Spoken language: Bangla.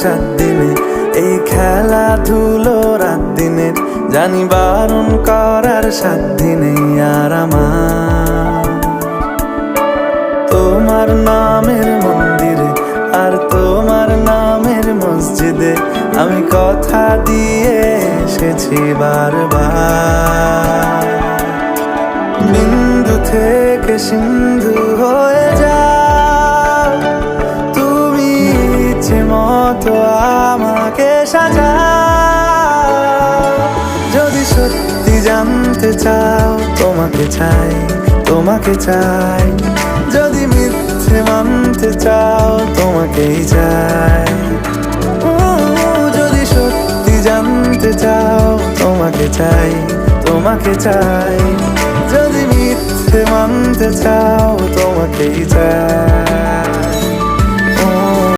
7 দিনে এই খেলাধুলো রাত দিনের, জানি বারণ করার সাধ্য নেই আর আমার। তোমার নামের মন্দিরে আর তোমার নামের মসজিদে আমি কথা দিয়ে এসেছি বারবার। বিন্দু থেকে সিন্ধু হয়ে যাও তুমি, ইচ্ছে মতো আমাকে সাজাও। যদি সত্যি জানতে চাও তোমাকে চাই, তোমাকে চাই। যদি মিথ্যে মানতে চাও তোমাকেই চাই। যদি সত্যি জানতে চাও তোমাকে চাই, তোমাকে চাই। যদি মিথ্যে মানতে চাও তোমাকেই চাই।